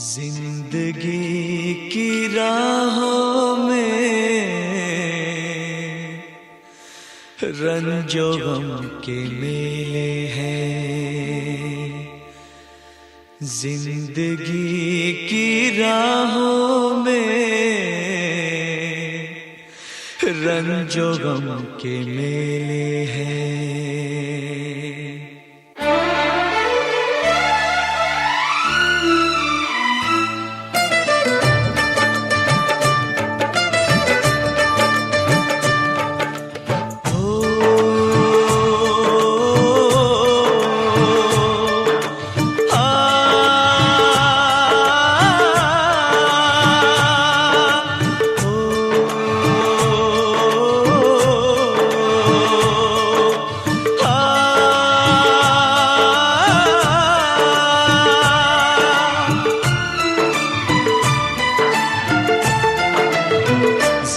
जिंदगी की राहों में रंजो गम के मेले हैं। जिंदगी की राहों में रंजो गम के मेले हैं।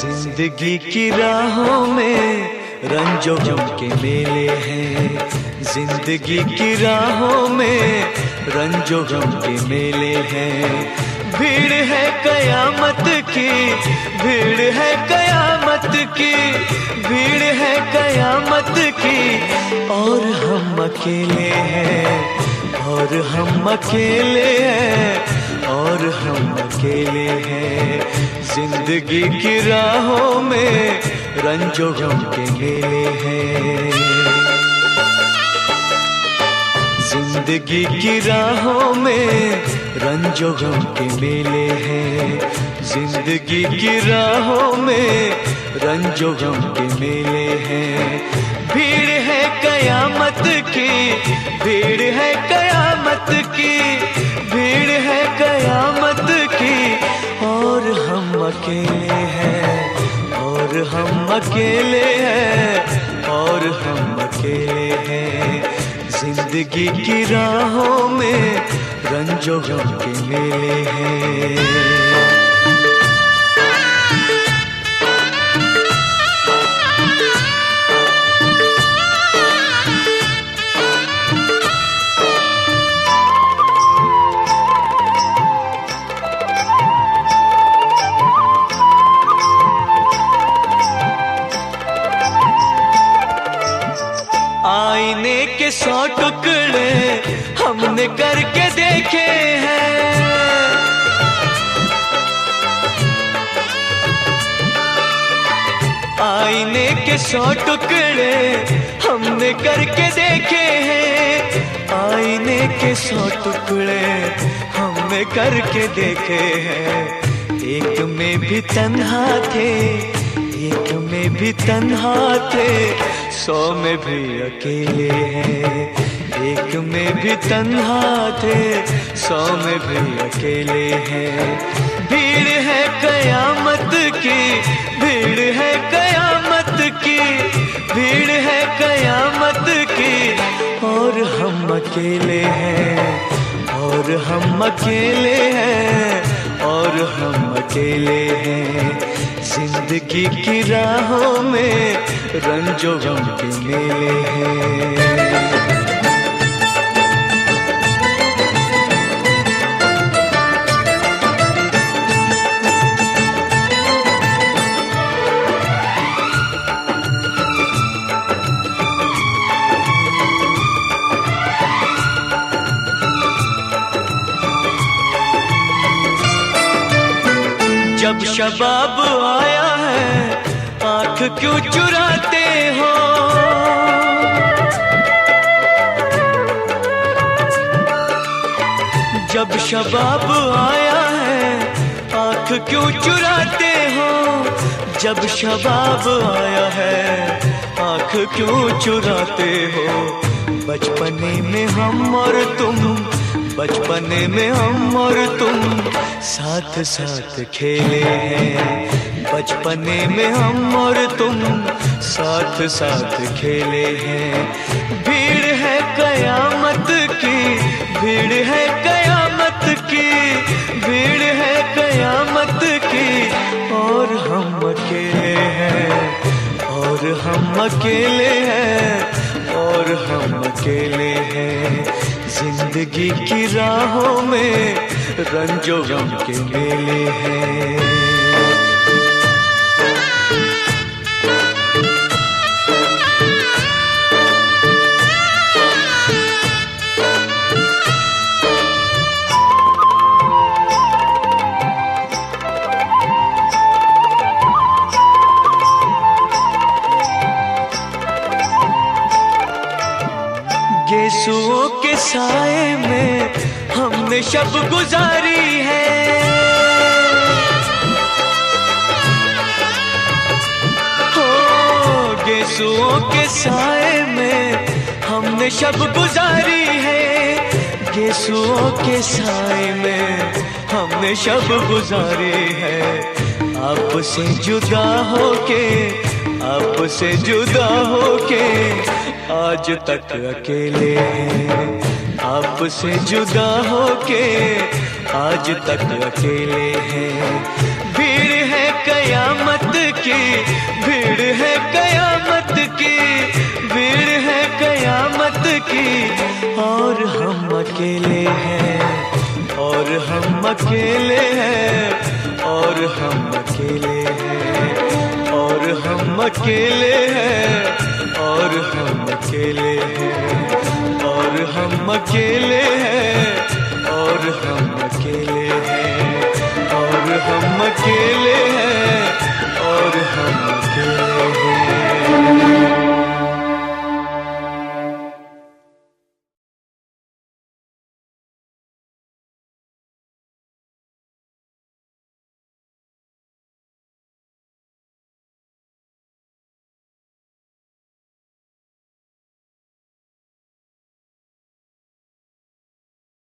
जिंदगी की राहों में रंजो गम के मेले हैं। जिंदगी की राहों में रंजो गम के मेले हैं। भीड़ है कयामत की, भीड़ है कयामत की, भीड़ है कयामत की। और हम अकेले हैं, और हम अकेले हैं, और हम अकेले हैं। जिंदगी की राहों में रंजो गम के मेले हैं। जिंदगी की राहों में रंजो गम के मेले हैं। जिंदगी की राहों में रंजो गम के मेले हैं। भीड़ है कयामत की, भीड़ है कयामत की, भीड़ है कयामत की। और हम अकेले हैं, और हम अकेले हैं, और हम अकेले हैं। जिंदगी की राहों में रंजो गम के मेले हैं। आईने के 100 टुकड़े हमने करके देखे हैं। आईने के 100 टुकड़े हमने करके देखे हैं। आईने के 100 टुकड़े हमने करके देखे हैं। एक में भी तन्हा थे, एक में भी तन्हा थे, 100 में भी अकेले हैं। एक में भी तन्हा थे, 100 में भी अकेले हैं। भीड़ है कयामत की, भीड़ है कयामत की, भीड़ है कयामत की। और हम अकेले हैं, और हम अकेले हैं, और हम अकेले हैं। जिंदगी की राहों में रंजो गम के मेले हैं। जब शबाब आया है आँख क्यों चुराते हो। जब शबाब आया है आँख क्यों चुराते हो। जब शबाब आया है आँख क्यों चुराते हो। बचपने में हम और तुम, बचपने में हम और तुम साथ साथ खेले हैं। बचपने में हम और तुम साथ साथ खेले हैं। भीड़ है कयामत की, भीड़ है कयामत की, भीड़ है कयामत की। और हम अकेले हैं, और हम अकेले हैं, और हम अकेले हैं। जिंदगी की राहों में रंजो गम के मेले हैं। गेसुओं के साए में हमने शब गुजारी है, हो गेसुओं के साए में हमने शब गुजारी है। गेसुओं के साए में हमने शब गुजारी है। आपसे जुदा होके, आपसे जुदा होके आज तक अकेले हैं। आपसे जुदा होके आज तक अकेले हैं। भीड़ है कयामत की, भीड़ है कयामत की, भीड़ है कयामत की, और हम अकेले हैं, और हम अकेले हैं, और हम अकेले हैं, और हम अकेले हैं, और हम अकेले हैं, और हम अकेले हैं, और हम अकेले हैं, और हम अकेले हैं, और हम अकेले हैं।